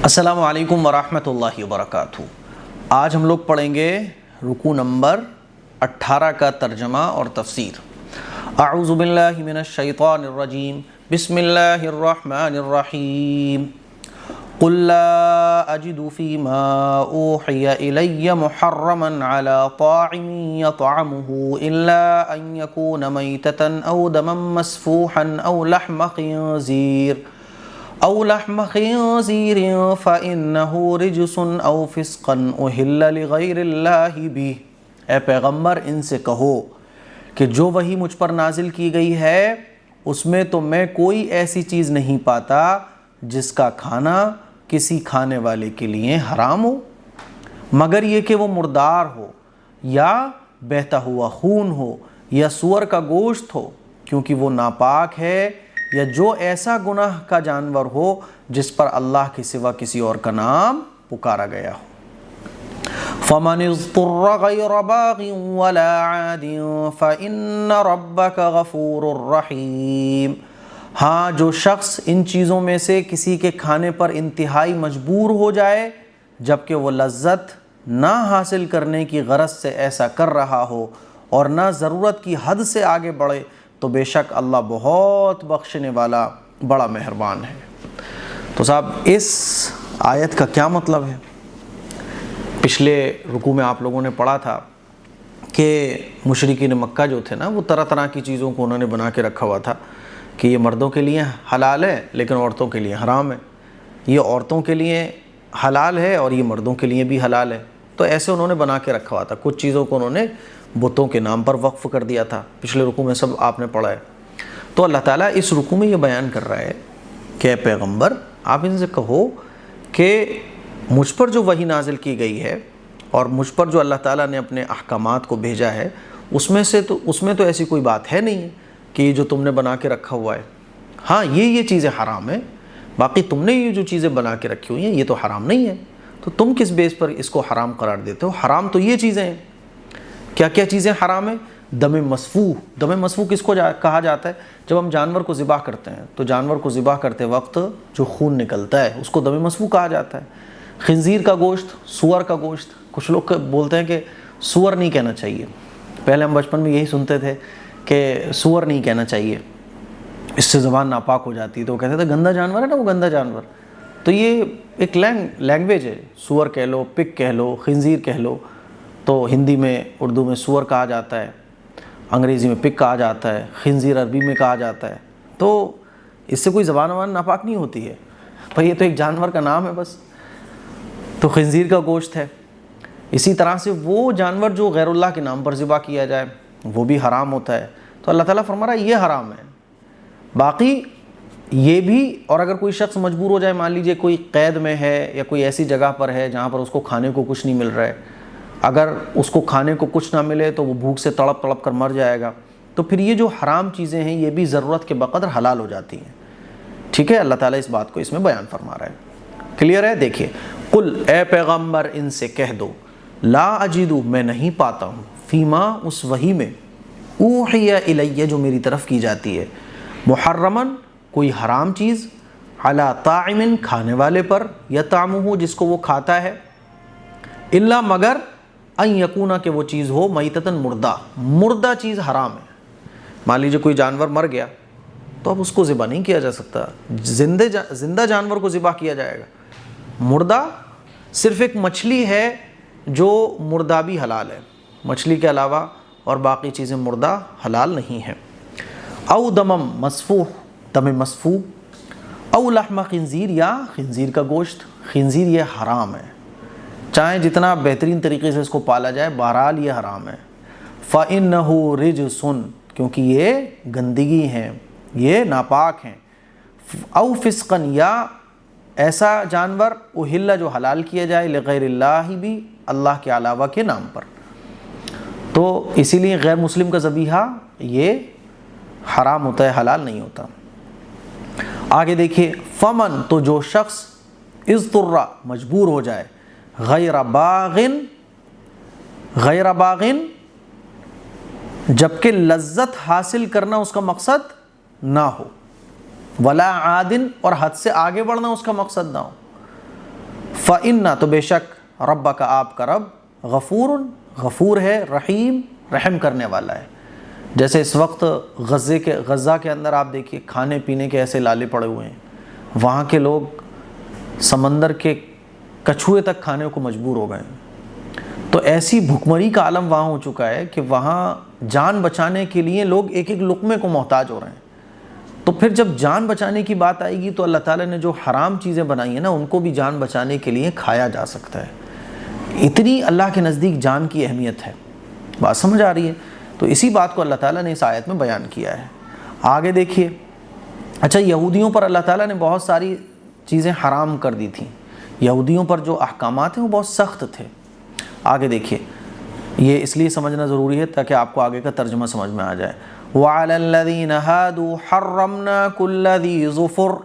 السلام علیکم ورحمۃ اللہ وبرکاتہ۔ آج ہم لوگ پڑھیں گے رکوع نمبر 18 کا ترجمہ اور تفسیر۔ اعوذ باللہ من الشیطان الرجیم، بسم اللہ الرحمن الرحیم۔ قل لا اجد فیما اوحی الی محرما علی طاعم یطعمہ الا ان یکون میتۃ او دما مسفوحا او لحم خنزیر فإنہ رجس او فسقا اہل لغیر اللہ بہ۔ اے پیغمبر ان سے کہو کہ جو وحی مجھ پر نازل کی گئی ہے اس میں تو میں کوئی ایسی چیز نہیں پاتا جس کا کھانا کسی کھانے والے کے لیے حرام ہو، مگر یہ کہ وہ مردار ہو یا بہتا ہوا خون ہو یا سور کا گوشت ہو، کیونکہ وہ ناپاک ہے، یا جو ایسا گناہ کا جانور ہو جس پر اللہ کے سوا کسی اور کا نام پکارا گیا ہو۔ فَمَنِ اضْطُرَّ غَيْرَ بَاغٍ وَلَا عَادٍ فَإِنَّ رَبَّكَ غَفُورٌ رَحِيمٌ۔ ہاں، جو شخص ان چیزوں میں سے کسی کے کھانے پر انتہائی مجبور ہو جائے جبکہ وہ لذت نہ حاصل کرنے کی غرض سے ایسا کر رہا ہو اور نہ ضرورت کی حد سے آگے بڑھے، تو بے شک اللہ بہت بخشنے والا بڑا مہربان ہے۔ تو صاحب اس آیت کا کیا مطلب ہے؟ پچھلے رکوع میں آپ لوگوں نے پڑھا تھا کہ مشرکین مکہ جو تھے نا، وہ طرح طرح کی چیزوں کو انہوں نے بنا کے رکھا ہوا تھا کہ یہ مردوں کے لیے حلال ہے لیکن عورتوں کے لیے حرام ہے، یہ عورتوں کے لیے حلال ہے اور یہ مردوں کے لیے بھی حلال ہے۔ تو ایسے انہوں نے بنا کے رکھا ہوا تھا، کچھ چیزوں کو انہوں نے بتوں کے نام پر وقف کر دیا تھا۔ پچھلے رکوع میں سب آپ نے پڑھا ہے۔ تو اللہ تعالیٰ اس رکوع میں یہ بیان کر رہا ہے کہ اے پیغمبر آپ ان سے کہو کہ مجھ پر جو وحی نازل کی گئی ہے اور مجھ پر جو اللہ تعالیٰ نے اپنے احکامات کو بھیجا ہے اس میں تو ایسی کوئی بات ہے نہیں ہے کہ یہ جو تم نے بنا کے رکھا ہوا ہے، ہاں یہ چیزیں حرام ہیں، باقی تم نے یہ جو چیزیں بنا کے رکھی ہوئی ہیں یہ تو حرام نہیں ہے، تو تم کس بیس پر اس کو حرام قرار دیتے ہو؟ حرام تو یہ چیزیں ہیں۔ کیا کیا چیزیں حرام ہیں؟ دم مسفوح۔ دم مسفوح کس کو کہا جاتا ہے؟ جب ہم جانور کو ذبح کرتے ہیں تو جانور کو ذبح کرتے وقت جو خون نکلتا ہے اس کو دم مسفوح کہا جاتا ہے۔ خنزیر کا گوشت، سور کا گوشت، کچھ لوگ بولتے ہیں کہ سور نہیں کہنا چاہیے، پہلے ہم بچپن میں یہی سنتے تھے کہ سور نہیں کہنا چاہیے، اس سے زبان ناپاک ہو جاتی ہے، تو وہ کہتے تھے گندا جانور ہے نا، وہ گندا جانور۔ تو یہ ایک لینگویج ہے، سور کہہ لو، پگ کہہ لو، خنزیر کہہ لو، تو ہندی میں اردو میں سور کہا جاتا ہے، انگریزی میں پگ کہا جاتا ہے، خنزیر عربی میں کہا جاتا ہے۔ تو اس سے کوئی زبان ناپاک نہیں ہوتی ہے، پر یہ تو ایک جانور کا نام ہے بس۔ تو خنزیر کا گوشت ہے، اسی طرح سے وہ جانور جو غیر اللہ کے نام پر ذبح کیا جائے وہ بھی حرام ہوتا ہے۔ تو اللہ تعالیٰ فرما رہا ہے یہ حرام ہے۔ باقی یہ بھی، اور اگر کوئی شخص مجبور ہو جائے، مان لیجئے کوئی قید میں ہے یا کوئی ایسی جگہ پر ہے جہاں پر اس کو کھانے کو کچھ نہیں مل رہا ہے، اگر اس کو کھانے کو کچھ نہ ملے تو وہ بھوک سے تڑپ تڑپ کر مر جائے گا، تو پھر یہ جو حرام چیزیں ہیں یہ بھی ضرورت کے بقدر حلال ہو جاتی ہیں۔ ٹھیک ہے، اللہ تعالیٰ اس بات کو اس میں بیان فرما رہا ہے۔ کلیئر ہے؟ دیکھیے، قل اے پیغمبر ان سے کہہ دو، لا اجدو میں نہیں پاتا ہوں، فیما اس وحی میں، اوحی الیہ جو میری طرف کی جاتی ہے، محرمن کوئی حرام چیز، علی طاعم کھانے والے پر، یطعمہ جس کو وہ کھاتا ہے، الا مگر ان یکونا کہ وہ چیز ہو میتتن مردہ چیز حرام ہے۔ مان لیجیے کوئی جانور مر گیا تو اب اس کو ذبح نہیں کیا جا سکتا، زندہ جانور کو ذبح کیا جائے گا۔ مردہ صرف ایک مچھلی ہے جو مردہ بھی حلال ہے، مچھلی کے علاوہ اور باقی چیزیں مردہ حلال نہیں ہیں۔ او دمم مسفوح، دم مسفوح، او لحم خنزیر یا خنزیر کا گوشت، خنزیر یہ حرام ہے، چاہے جتنا بہترین طریقے سے اس کو پالا جائے بہرحال یہ حرام ہے۔ فَإِنَّهُ رِجْسٌ کیونکہ یہ گندگی ہیں، یہ ناپاک ہیں۔ او فسقن یا ایسا جانور اہل جو حلال کیا جائے لغیر اللہ بھی، اللہ کے علاوہ کے نام پر، تو اسی لیے غیر مسلم کا ذبیحہ یہ حرام ہوتا ہے، حلال نہیں ہوتا۔ آگے دیکھیے، فمن تو جو شخص اضطر مجبور ہو جائے، غیر باغن جبکہ لذت حاصل کرنا اس کا مقصد نہ ہو، ولا عادن اور حد سے آگے بڑھنا اس کا مقصد نہ ہو، فَإِنَّ تو بے شک ربک آپ کا رب غفور غفور ہے، رحیم رحم کرنے والا ہے۔ جیسے اس وقت غزہ کے اندر آپ دیکھیے کھانے پینے کے ایسے لالے پڑے ہوئے ہیں، وہاں کے لوگ سمندر کے کچھوے تک کھانے کو مجبور ہو گئے ہیں۔ تو ایسی بھوکمری کا عالم وہاں ہو چکا ہے کہ وہاں جان بچانے کے لیے لوگ ایک ایک لقمے کو محتاج ہو رہے ہیں۔ تو پھر جب جان بچانے کی بات آئے گی تو اللہ تعالیٰ نے جو حرام چیزیں بنائی ہیں نا، ان کو بھی جان بچانے کے لیے کھایا جا سکتا ہے۔ اتنی اللہ کے نزدیک جان کی اہمیت ہے، بات سمجھ آ رہی ہے؟ تو اسی بات کو اللہ تعالیٰ نے اس آیت میں بیان کیا ہے۔ آگے دیکھیے، اچھا یہودیوں پر اللہ تعالیٰ نے بہت ساری چیزیں حرام کر دی تھیں، یہودیوں پر جو احکامات ہیں وہ بہت سخت تھے۔ آگے دیکھیے، یہ اس لیے سمجھنا ضروری ہے تاکہ آپ کو آگے کا ترجمہ سمجھ میں آ جائے۔ وَعَلَى الَّذِينَ هَادُوا حَرَّمْنَا كُلَّ ذِي ظُفُرٍ،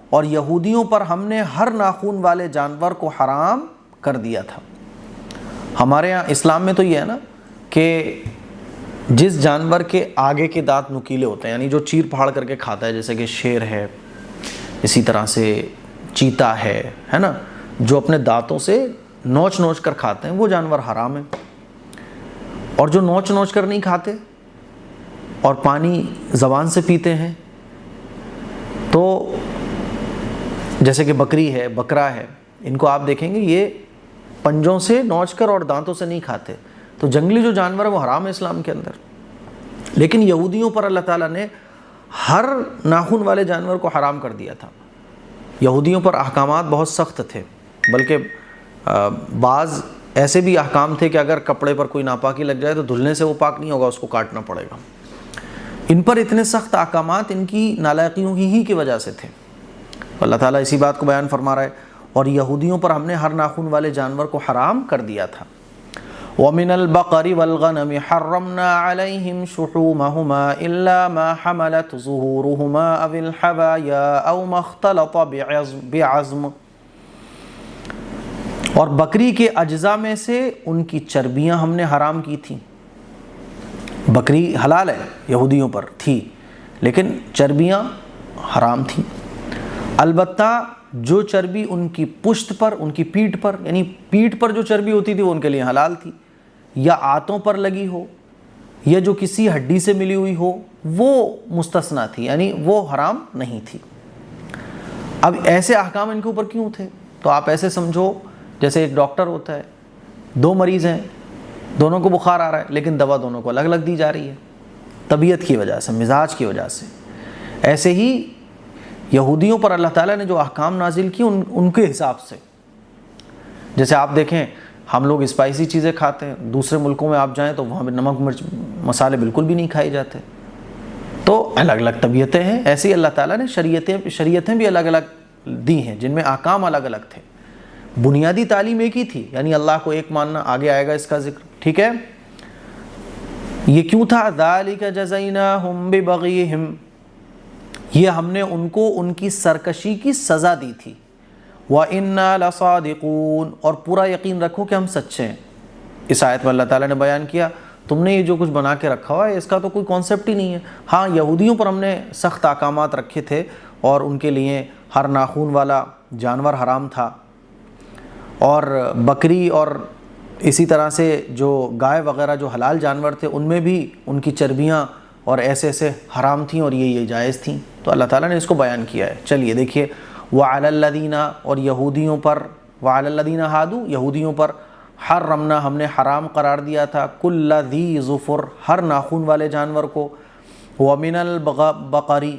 اور یہودیوں پر ہم نے ہر ناخون والے جانور کو حرام کر دیا تھا۔ ہمارے یہاں اسلام میں تو یہ ہے نا کہ جس جانور کے آگے کے دانت نکیلے ہوتے ہیں، یعنی جو چیر پھاڑ کر کے کھاتا ہے، جیسے کہ شیر ہے، اسی طرح سے چیتا ہے نا، جو اپنے دانتوں سے نوچ نوچ کر کھاتے ہیں وہ جانور حرام ہیں۔ اور جو نوچ نوچ کر نہیں کھاتے اور پانی زبان سے پیتے ہیں، تو جیسے کہ بکری ہے، بکرا ہے، ان کو آپ دیکھیں گے یہ پنجوں سے نوچ کر اور دانتوں سے نہیں کھاتے۔ تو جنگلی جو جانور ہے وہ حرام ہے اسلام کے اندر۔ لیکن یہودیوں پر اللہ تعالیٰ نے ہر ناخن والے جانور کو حرام کر دیا تھا۔ یہودیوں پر احکامات بہت سخت تھے، بلکہ بعض ایسے بھی احکام تھے کہ اگر کپڑے پر کوئی ناپاکی لگ جائے تو دھلنے سے وہ پاک نہیں ہوگا، اس کو کاٹنا پڑے گا۔ ان پر اتنے سخت احکامات ان کی نالائقیوں ہی کی وجہ سے تھے۔ اللہ تعالیٰ اسی بات کو بیان فرما رہا ہے، اور یہودیوں پر ہم نے ہر ناخن والے جانور کو حرام کر دیا تھا۔ وَمِنَ الْبَقَرِ وَالْغَنَمِ حَرَّمْنَا عَلَيْهِمْ شُحُومَهُمَا إِلَّا مَا حَمَلَتْ ظُهُورُهُمَا أَوِ الْحَوَايَا أَوْ مَا اخْتَلَطَ بِعَظْمٍ، اور بکری کے اجزاء میں سے ان کی چربیاں ہم نے حرام کی تھیں۔ بکری حلال ہے یہودیوں پر تھی، لیکن چربیاں حرام تھیں۔ البتہ جو چربی ان کی پشت پر، ان کی پیٹھ پر، یعنی پیٹھ پر جو چربی ہوتی تھی وہ ان کے لیے حلال تھی، یا آنتوں پر لگی ہو یا جو کسی ہڈی سے ملی ہوئی ہو وہ مستثنا تھی، یعنی وہ حرام نہیں تھی۔ اب ایسے احکام ان کے اوپر کیوں تھے؟ تو آپ ایسے سمجھو جیسے ایک ڈاکٹر ہوتا ہے، دو مریض ہیں، دونوں کو بخار آ رہا ہے، لیکن دوا دونوں کو الگ الگ دی جا رہی ہے، طبیعت کی وجہ سے، مزاج کی وجہ سے۔ ایسے ہی یہودیوں پر اللہ تعالیٰ نے جو احکام نازل کی ان کے حساب سے، جیسے آپ دیکھیں ہم لوگ اسپائسی چیزیں کھاتے ہیں، دوسرے ملکوں میں آپ جائیں تو وہاں پہ نمک مرچ مسالے بالکل بھی نہیں کھائے جاتے، تو الگ الگ طبیعتیں ہیں۔ ایسے ہی اللہ تعالیٰ نے شریعتیں بھی الگ الگ دی ہیں جن میں احکام الگ الگ تھے۔ بنیادی تعلیم ایک ہی تھی، یعنی اللہ کو ایک ماننا، آگے آئے گا اس کا ذکر، ٹھیک ہے؟ یہ کیوں تھا؟ ذَلِكَ جَزَيْنَاهُمْ بِبَغْيِهِمْ، یہ ہم نے ان کو ان کی سرکشی کی سزا دی تھی۔ وَإِنَّا لَصَادِقُونَ، اور پورا یقین رکھو کہ ہم سچے ہیں۔ اس آیت میں اللہ تعالیٰ نے بیان کیا تم نے یہ جو کچھ بنا کے رکھا ہوا ہے اس کا تو کوئی کانسیپٹ ہی نہیں ہے۔ ہاں یہودیوں پر ہم نے سخت احکامات رکھے تھے اور ان کے لیے ہر ناخون والا جانور حرام تھا، اور بکری اور اسی طرح سے جو گائے وغیرہ جو حلال جانور تھے ان میں بھی ان کی چربیاں اور ایسے ایسے حرام تھیں اور یہ جائز تھیں۔ تو اللہ تعالیٰ نے اس کو بیان کیا ہے۔ چلیے دیکھیے، وَعَلَى الَّذِينَ، اور یہودیوں پر، وَعَلَى الَّذِينَ هَادُوا، یہودیوں پر حرمنا ہم نے حرام قرار دیا تھا، كُلَّ ذِي ظُفُرٍ، ہر ناخون والے جانور کو، وَمِنَ الْبَقَرِ،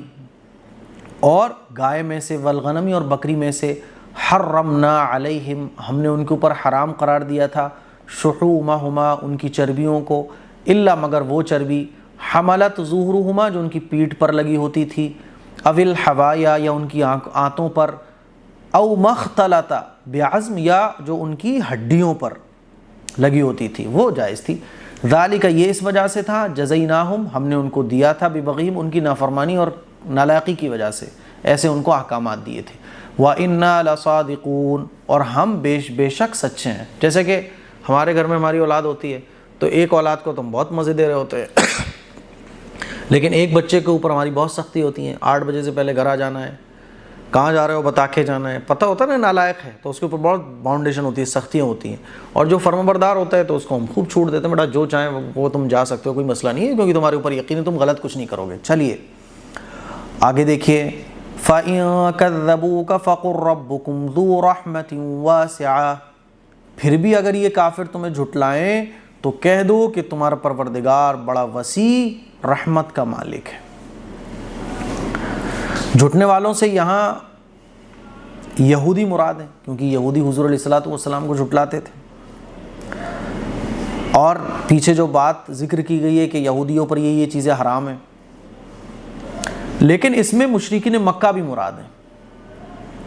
اور گائے میں سے، والغنم، اور بکری میں سے، حرمنا علیہم، ہم نے ان کے اوپر حرام قرار دیا تھا، شحومہما، ان کی چربیوں کو، الا، مگر وہ چربی، حملت ظہورہما، جو ان کی پیٹھ پر لگی ہوتی تھی، او الحوایا، یا ان کی آنتوں پر، او مختلط بعظم، یا جو ان کی ہڈیوں پر لگی ہوتی تھی وہ جائز تھی۔ ذالک، یہ اس وجہ سے تھا، جزیناہم، ہم نے ان کو دیا تھا، ببغیہم، ان کی نافرمانی اور نالائقی کی وجہ سے ایسے ان کو احکامات دیے تھے۔ وَإِنَّا لَصَادِقُونَ، اور ہم بے شک سچے ہیں۔ جیسے کہ ہمارے گھر میں ہماری اولاد ہوتی ہے تو ایک اولاد کو تو ہم بہت مزے دے رہے ہوتے ہیں، لیکن ایک بچے کے اوپر ہماری بہت سختی ہوتی ہے، 8 بجے سے پہلے گھر آ جانا ہے، کہاں جا رہے ہو بتا کے جانا ہے، پتہ ہوتا ہے نا نالائق ہے تو اس کے اوپر بہت باؤنڈیشن ہوتی ہے، سختیاں ہوتی ہیں، اور جو فرمانبردار ہوتا ہے تو اس کو ہم خوب چھوٹ دیتے ہیں، بیٹا جو چاہیں وہ تم جا سکتے ہو، کوئی مسئلہ نہیں ہے، کیونکہ تمہارے اوپر یقین ہے تم غلط کچھ نہیں کرو گے۔ چلیے آگے دیکھیے، فَإِن كَذَّبُوكَ فَقُلْ رَبُّكُمْ ذُو رَحْمَةٍ وَاسِعَةٍ، پھر بھی اگر یہ کافر تمہیں جھٹلائیں تو کہہ دو کہ تمہارا پروردگار بڑا وسیع رحمت کا مالک ہے۔ جھٹنے والوں سے یہاں یہودی مراد ہیں، کیونکہ یہودی حضور علیہ الصلوۃ والسلام کو جھٹلاتے تھے، اور پیچھے جو بات ذکر کی گئی ہے کہ یہودیوں پر یہ چیزیں حرام ہیں، لیکن اس میں مشرکین مکہ بھی مراد ہیں،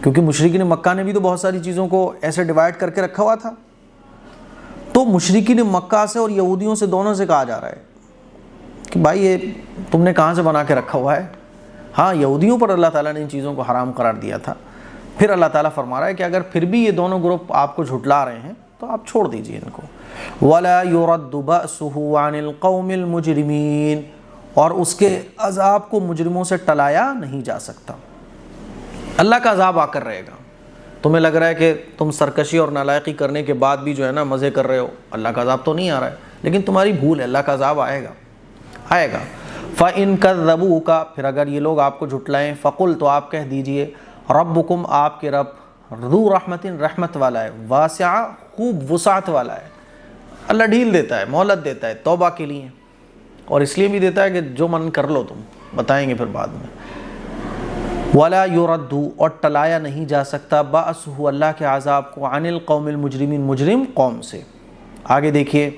کیونکہ مشرکین مکہ نے بھی تو بہت ساری چیزوں کو ایسے ڈیوائڈ کر کے رکھا ہوا تھا، تو مشرکین مکہ سے اور یہودیوں سے دونوں سے کہا جا رہا ہے کہ بھائی یہ تم نے کہاں سے بنا کے رکھا ہوا ہے۔ ہاں یہودیوں پر اللہ تعالیٰ نے ان چیزوں کو حرام قرار دیا تھا، پھر اللہ تعالیٰ فرما رہا ہے کہ اگر پھر بھی یہ دونوں گروپ آپ کو جھٹلا رہے ہیں تو آپ چھوڑ دیجئے ان کو۔ وَلَا يُرَدُّ بَأْسُهُ عَنِ الْقَوْمِ الْمُجْرِمِينَ، اور اس کے عذاب کو مجرموں سے ٹلایا نہیں جا سکتا۔ اللہ کا عذاب آ کر رہے گا، تمہیں لگ رہا ہے کہ تم سرکشی اور نالائقی کرنے کے بعد بھی جو ہے نا مزے کر رہے ہو، اللہ کا عذاب تو نہیں آ رہا ہے، لیکن تمہاری بھول ہے، اللہ کا عذاب آئے گا۔ فَإِن كَذَّبُوكَ، پھر اگر یہ لوگ آپ کو جھٹلائیں، فَقُلْ، تو آپ کہہ دیجئے، رَبُّكُمْ، آپ کے رب، ذو رحمت، رحمت والا ہے، واسعہ، خوب وسعت والا ہے، اللہ ڈھیل دیتا ہے، مہلت دیتا ہے توبہ کے لیے، اور اس لیے بھی دیتا ہے کہ جو من کر لو تم، بتائیں گے پھر بعد میں۔ وَلَا يُرَدُّ، اور ٹلایا نہیں جا سکتا، بَأْسُهُ، اللہ کے عذاب کو، عَنِ الْقَوْمِ الْمُجْرِمِينَ، مجرم قوم سے۔ آگے دیکھیے،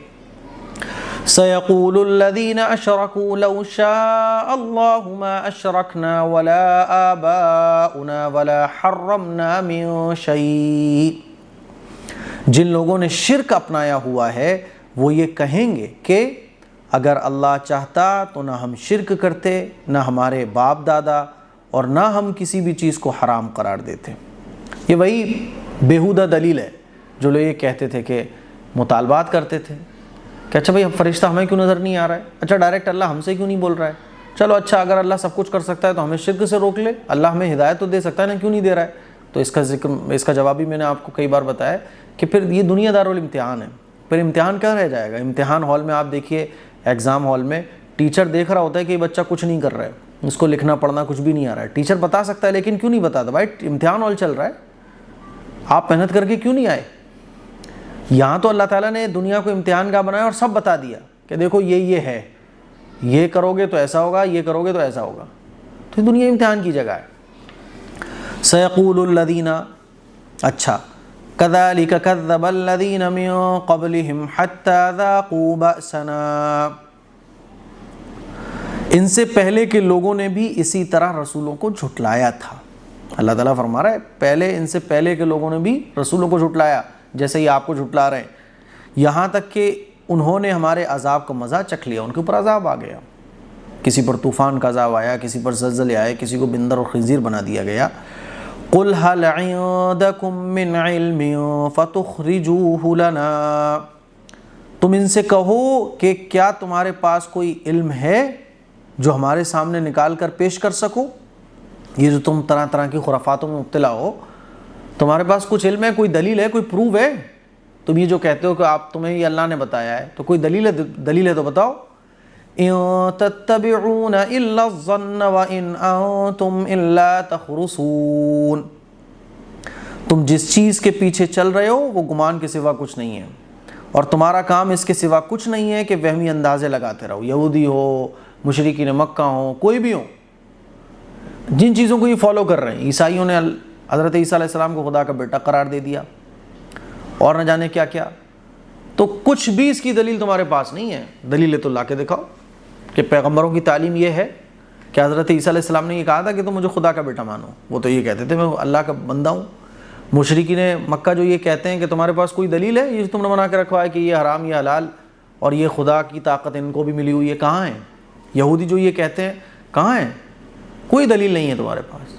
سَيَقُولُ الَّذِينَ أَشْرَكُوا لَوْ شَاءَ اللَّهُ مَا أَشْرَكْنَا وَلَا آبَاؤُنَا وَلَا حَرَّمْنَا مِن شَيْءٍ، جن لوگوں نے شرک اپنایا ہوا ہے وہ یہ کہیں گے کہ اگر اللہ چاہتا تو نہ ہم شرک کرتے، نہ ہمارے باپ دادا، اور نہ ہم کسی بھی چیز کو حرام قرار دیتے۔ یہ وہی بیہودہ دلیل ہے جو لوگ یہ کہتے تھے کہ مطالبات کرتے تھے کہ اچھا بھائی فرشتہ ہمیں کیوں نظر نہیں آ رہا ہے، اچھا ڈائریکٹ اللہ ہم سے کیوں نہیں بول رہا ہے، چلو اچھا اگر اللہ سب کچھ کر سکتا ہے تو ہمیں شرک سے روک لے، اللہ ہمیں ہدایت تو دے سکتا ہے نا، کیوں نہیں دے رہا ہے؟ تو اس کا جواب بھی میں نے آپ کو کئی بار بتایا کہ پھر یہ دنیا دارالامتحان ہے، پھر امتحان کیا رہ جائے گا؟ امتحان ہال میں آپ دیکھیے، ایگزام ہال میں ٹیچر دیکھ رہا ہوتا ہے کہ یہ بچہ کچھ نہیں کر رہا ہے، اس کو لکھنا پڑھنا کچھ بھی نہیں آ رہا ہے، ٹیچر بتا سکتا ہے لیکن کیوں نہیں بتاتا؟ بھائی امتحان ہال چل رہا ہے، آپ محنت کر کے کیوں نہیں آئے؟ یہاں تو اللہ تعالیٰ نے دنیا کو امتحان کا بنایا اور سب بتا دیا کہ دیکھو یہ ہے، یہ کرو گے تو ایسا ہوگا، یہ کرو گے تو ایسا ہوگا، تو دنیا امتحان کی جگہ ہے۔ سَيَقُولُ الَّذِينَ، اچھا، كَذَلِكَ كَذَّبَ الَّذِينَ مِن قَبْلِهِمْ حَتَّى ذَاقُوا بَأْسَنَا، ان سے پہلے کے لوگوں نے بھی اسی طرح رسولوں کو جھٹلایا تھا۔ اللہ تعالیٰ فرما رہا ہے ان سے پہلے کے لوگوں نے بھی رسولوں کو جھٹلایا، جیسے ہی آپ کو جھٹلا رہے ہیں، یہاں تک کہ انہوں نے ہمارے عذاب کا مزہ چکھ لیا، ان کے اوپر عذاب آ گیا، کسی پر طوفان کا عذاب آیا، کسی پر زلزلے آئے، کسی کو بندر اور خنزیر بنا دیا گیا۔ قُلْ هَلْ عِندَكُم مِّنْ عِلْمٍ فَتُخْرِجُوهُ لَنَا، تم ان سے کہو کہ کیا تمہارے پاس کوئی علم ہے جو ہمارے سامنے نکال کر پیش کر سکو؟ یہ جو تم طرح طرح کی خرافاتوں میں مبتلا ہو، تمہارے پاس کچھ علم ہے، کوئی دلیل ہے، کوئی پروف ہے؟ تم یہ جو کہتے ہو کہ تمہیں یہ اللہ نے بتایا ہے، تو کوئی دلیل ہے تو بتاؤ۔ إِن تَتَّبِعُونَ إِلَّا الظَّنَّ وَإِنْ أَنْتُمْ إِلَّا تَخْرُصُونَ، تم جس چیز کے پیچھے چل رہے ہو وہ گمان کے سوا کچھ نہیں ہے، اور تمہارا کام اس کے سوا کچھ نہیں ہے کہ وہمی اندازے لگاتے رہو، یہودی ہو، مشرکین مکہ ہوں، کوئی بھی ہو، جن چیزوں کو یہ فالو کر رہے ہیں۔ عیسائیوں نے حضرت عیسیٰ علیہ السلام کو خدا کا بیٹا قرار دے دیا، اور نہ جانے کیا کیا، تو کچھ بھی اس کی دلیل تمہارے پاس نہیں ہے۔ دلیل تو لا کے دکھاؤ کہ پیغمبروں کی تعلیم یہ ہے کہ حضرت عیسیٰ علیہ السلام نے یہ کہا تھا کہ تم مجھے خدا کا بیٹا مانو، وہ تو یہ کہتے تھے میں اللہ کا بندہ ہوں۔ مشرکین مکہ جو یہ کہتے ہیں کہ تمہارے پاس کوئی دلیل ہے، یہ تم نے بنا کے رکھا ہے کہ یہ حرام یہ حلال، اور یہ خدا کی طاقت ان کو بھی ملی ہوئی ہے، کہاں ہے؟ یہودی جو یہ کہتے ہیں کہاں ہیں؟ کوئی دلیل نہیں ہے تمہارے پاس۔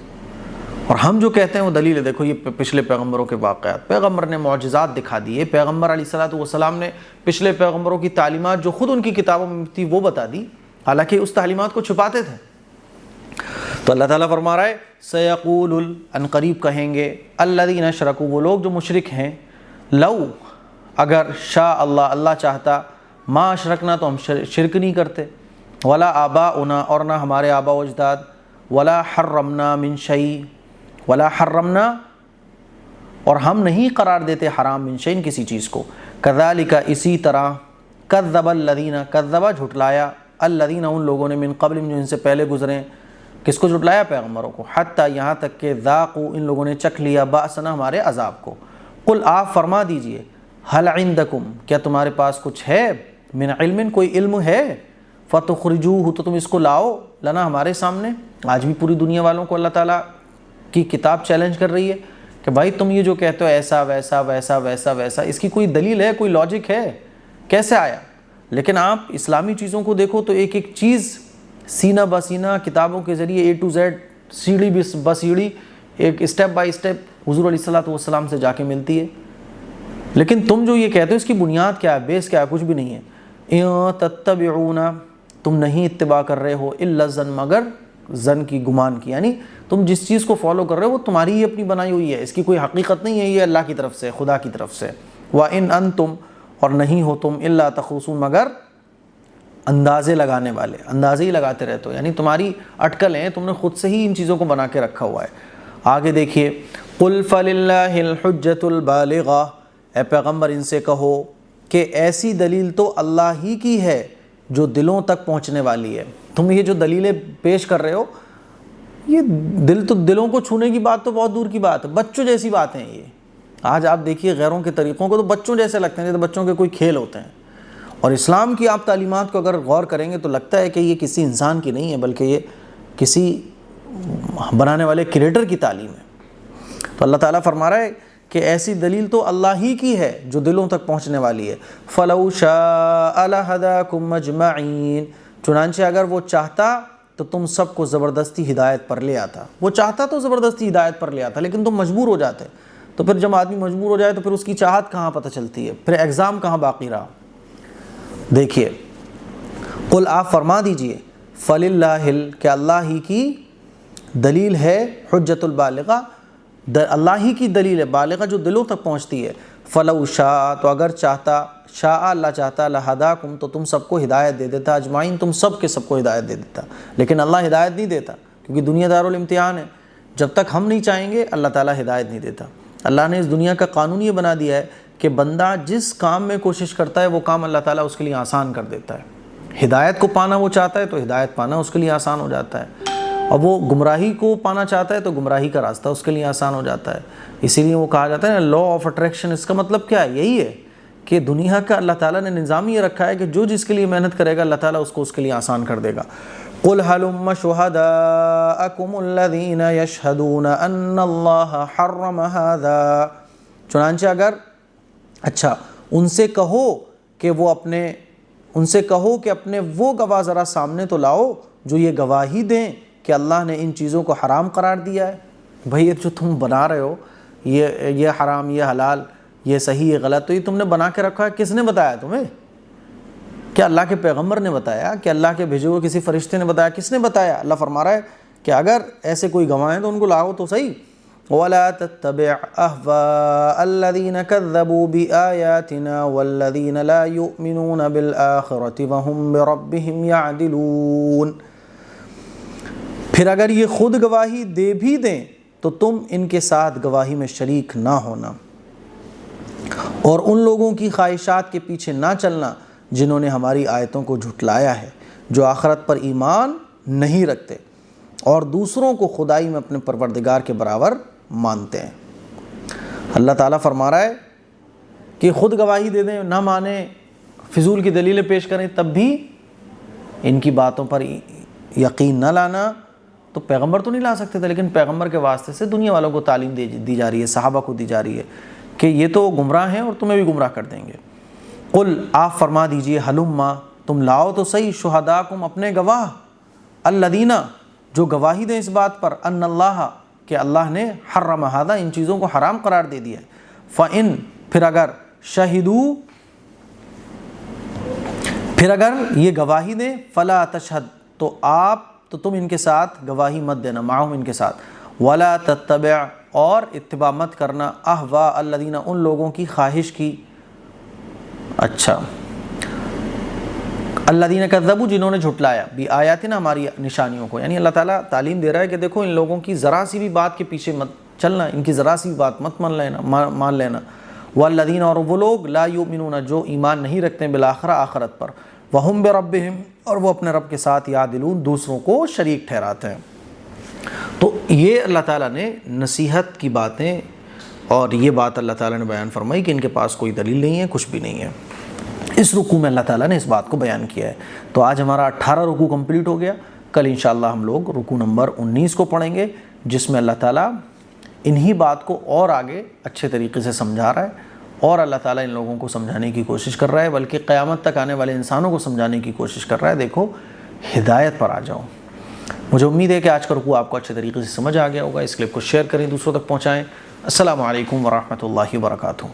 اور ہم جو کہتے ہیں وہ دلیل ہے، دیکھو یہ پچھلے پیغمبروں کے واقعات، پیغمبر نے معجزات دکھا دیے، پیغمبر علیہ الصلوۃ والسلام نے پچھلے پیغمبروں کی تعلیمات جو خود ان کی کتابوں میں تھی وہ بتا دی، حالانکہ اس تعلیمات کو چھپاتے تھے۔ تو اللہ تعالیٰ فرما رہا ہے سیقول ان قریب کہیں گے الذین اشرکوا، وہ لوگ جو مشرک ہیں، لو اگر شاء اللہ، اللہ چاہتا، ما اشرکنا تو ہم شرک نہیں کرتے، ولا آباؤنا اور نہ ہمارے آبا و اجداد، ولا حرمنا من شیء، ولا حرمنا اور ہم نہیں قرار دیتے حرام من شیء کسی چیز کو، کذالک اسی طرح، کذب الذین کذب جھٹلایا، الذین ان لوگوں نے من قبل جو ان سے پہلے گزرے، کس کو جھٹلایا؟ پیغمبروں کو، حتیٰ یہاں تک کہ ذاقوا ان لوگوں نے چکھ لیا بأسنا ہمارے عذاب کو، قل آپ فرما دیجئے هل عندکم کیا تمہارے پاس کچھ ہے، من علم کوئی علم ہے، فتخرجوہ تو تم اس کو لاؤ، لنا ہمارے سامنے۔ آج بھی پوری دنیا والوں کو اللہ تعالیٰ کی کتاب چیلنج کر رہی ہے کہ بھائی تم یہ جو کہتے ہو ایسا ویسا ویسا ویسا ویسا، اس کی کوئی دلیل ہے، کوئی لاجک ہے، کیسے آیا؟ لیکن آپ اسلامی چیزوں کو دیکھو تو ایک ایک چیز سینہ بسینہ کتابوں کے ذریعے اے ٹو زیڈ، سیڑھی بسیڑھی، ایک اسٹیپ بائی اسٹیپ حضور علیہ السلام سے جا کے ملتی ہے۔ لیکن تم جو یہ کہتے ہو اس کی بنیاد کیا ہے، بیس کیا ہے؟ کچھ بھی نہیں ہے۔ تتبعون تم نہیں اتباع کر رہے ہو الا الظن مگر ظن کی، گمان کی، یعنی تم جس چیز کو فالو کر رہے ہو وہ تمہاری ہی اپنی بنائی ہوئی ہے، اس کی کوئی حقیقت نہیں ہے، یہ اللہ کی طرف سے، خدا کی طرف سے۔ وَإِنْ أَنْتُمْ اور نہیں ہو تم إِلَّا تَخْرُصُونَ مگر اندازے لگانے والے، اندازے ہی لگاتے رہتے ہو، یعنی تمہاری اٹکل ہیں، تم نے خود سے ہی ان چیزوں کو بنا کے رکھا ہوا ہے۔ آگے دیکھیے قُلْ فَلِلَّهِ الْحُجَّةُ الْبَالِغَةُ، اے پیغمبر ان سے کہو کہ ایسی دلیل تو اللہ ہی کی ہے جو دلوں تک پہنچنے والی ہے۔ تم یہ جو دلیلیں پیش کر رہے ہو یہ دلوں کو چھونے کی بات تو بہت دور کی بات ہے، بچوں جیسی باتیں ہیں یہ۔ آج آپ دیکھیے غیروں کے طریقوں کو تو بچوں جیسے لگتے ہیں، جیسے بچوں کے کوئی کھیل ہوتے ہیں، اور اسلام کی آپ تعلیمات کو اگر غور کریں گے تو لگتا ہے کہ یہ کسی انسان کی نہیں ہے بلکہ یہ کسی بنانے والے کریٹر کی تعلیم ہے۔ تو اللہ تعالیٰ فرما رہا ہے کہ ایسی دلیل تو اللہ ہی کی ہے جو دلوں تک پہنچنے والی ہے۔ فَلَوْ شَاءَ لَهَدَاكُمْ أَجْمَعِينَ، چنانچہ اگر وہ چاہتا تو تم سب کو زبردستی ہدایت پر لے آتا، وہ چاہتا تو زبردستی ہدایت پر لے آتا، لیکن تم مجبور ہو جاتے۔ تو پھر جب آدمی مجبور ہو جائے تو پھر اس کی چاہت کہاں پتہ چلتی ہے، پھر ایگزام کہاں باقی رہا۔ دیکھیے قل آپ فرما دیجئے فَلِلَّهِ کہ اللہ ہی کی دلیل ہے، حجت البالغہ، اللہ ہی کی دلیل ہے بالغہ جو دلوں تک پہنچتی ہے۔ فَلَوْ شَاءَ تو اگر چاہتا، شاء اللہ چاہتا، لَهَدَاكُمْ تو تم سب کو ہدایت دے دیتا، اجمعین تم سب کے سب کو ہدایت دے دیتا، لیکن اللہ ہدایت نہیں دیتا کیونکہ دنیا دارالامتحان ہے، جب تک ہم نہیں چاہیں گے اللہ تعالیٰ ہدایت نہیں دیتا۔ اللہ نے اس دنیا کا قانون یہ بنا دیا ہے کہ بندہ جس کام میں کوشش کرتا ہے وہ کام اللہ تعالیٰ اس کے لیے آسان کر دیتا ہے۔ ہدایت کو پانا وہ چاہتا ہے تو ہدایت پانا اس کے لیے آسان ہو جاتا ہے، اور وہ گمراہی کو پانا چاہتا ہے تو گمراہی کا راستہ اس کے لیے آسان ہو جاتا ہے۔ اسی لیے وہ کہا جاتا ہے نا لا آف اٹریکشن، اس کا مطلب کیا ہے؟ یہی ہے کہ دنیا کا اللہ تعالیٰ نے نظام یہ رکھا ہے کہ جو جس کے لیے محنت کرے گا اللہ تعالیٰ اس کو اس کے لیے آسان کر دے گا۔ قُلْ هَلُمَّ شُهَدَاءَكُمُ الَّذِينَ يَشْهَدُونَ أَنَّ اللَّهَ حَرَّمَ هَذَا، چنانچہ اگر اچھا ان سے کہو کہ اپنے وہ گواہ ذرا سامنے تو لاؤ جو یہ گواہی دیں کہ اللہ نے ان چیزوں کو حرام قرار دیا ہے۔ بھئی یہ جو تم بنا رہے ہو یہ حرام، یہ حلال، یہ صحیح، یہ غلط، تو یہ تم نے بنا کے رکھا ہے، کس نے بتایا تمہیں؟ کیا اللہ کے پیغمبر نے بتایا؟ کہ اللہ کے بھیجے ہوئے کسی فرشتے نے بتایا؟ کس نے بتایا؟ اللہ فرما رہا ہے کہ اگر ایسے کوئی گواہ ہیں تو ان کو لاؤ تو صحیح۔ وَلَا تَتَّبِعْ أَهْوَاءَ الَّذِينَ كَذَّبُوا بِآيَاتِنَا وَالَّذِينَ لَا يُؤْمِنُونَ بِالْآخِرَةِ وَهُمْ بِرَبِّهِمْ يَعْدِلُونَ، پھر اگر یہ خود گواہی دے بھی دیں تو تم ان کے ساتھ گواہی میں شریک نہ ہونا، اور ان لوگوں کی خواہشات کے پیچھے نہ چلنا جنہوں نے ہماری آیتوں کو جھٹلایا ہے، جو آخرت پر ایمان نہیں رکھتے اور دوسروں کو خدائی میں اپنے پروردگار کے برابر مانتے ہیں۔ اللہ تعالیٰ فرما رہا ہے کہ خود گواہی دے دیں، نہ مانیں، فضول کی دلیلیں پیش کریں، تب بھی ان کی باتوں پر یقین نہ لانا۔ تو پیغمبر تو نہیں لا سکتے تھے، لیکن پیغمبر کے واسطے سے دنیا والوں کو تعلیم دی جا رہی ہے، صحابہ کو دی جا رہی ہے کہ یہ تو گمراہ ہیں اور تمہیں بھی گمراہ کر دیں گے۔ قل آپ فرما دیجئے ہلما تم لاؤ تو صحیح، شہداکم اپنے گواہ، الذین جو گواہی دیں اس بات پر، ان اللہ کہ اللہ نے حرم ھذا ان چیزوں کو حرام قرار دے دیا ہے۔ فإن پھر اگر شہدوا پھر اگر یہ گواہی دیں، فلا تشہد تو آپ تو تم ان کے ساتھ گواہی مت دینا، معہم ان کے ساتھ، ولا تتبع اور اتباع مت کرنا، اہواء الذین ان لوگوں کی خواہش کی، اچھا الذین کذبوا جنہوں نے جھٹلایا بآیاتنا ہماری نشانیوں کو، یعنی اللہ تعالیٰ تعلیم دے رہا ہے کہ دیکھو ان لوگوں کی ذرا سی بھی بات کے پیچھے مت چلنا، ان کی ذرا سی بھی بات مت مان لینا، والذین اور وہ لوگ لا یؤمنون جو ایمان نہیں رکھتے ہیں بالآخرہ آخرت پر، وہم بربہم اور وہ اپنے رب کے ساتھ یعدلون دوسروں کو شریک ٹھہراتے ہیں۔ تو یہ اللہ تعالیٰ نے نصیحت کی باتیں، اور یہ بات اللہ تعالیٰ نے بیان فرمائی کہ ان کے پاس کوئی دلیل نہیں ہے، کچھ بھی نہیں ہے۔ اس رکوع میں اللہ تعالیٰ نے اس بات کو بیان کیا ہے۔ تو آج ہمارا 18 رکوع کمپلیٹ ہو گیا، کل انشاءاللہ ہم لوگ رکوع نمبر 19 کو پڑھیں گے، جس میں اللہ تعالیٰ انہی بات کو اور آگے اچھے طریقے سے سمجھا رہا ہے، اور اللہ تعالیٰ ان لوگوں کو سمجھانے کی کوشش کر رہا ہے، بلکہ قیامت تک آنے والے انسانوں کو سمجھانے کی کوشش کر رہا ہے، دیکھو ہدایت پر آ جاؤ۔ مجھے امید ہے کہ آج کا رکوع آپ کو اچھے طریقے سے سمجھ آ گیا ہوگا۔ اس کلپ کو شیئر کریں، دوسروں تک پہنچائیں۔ السلام علیکم ورحمۃ اللہ وبرکاتہ۔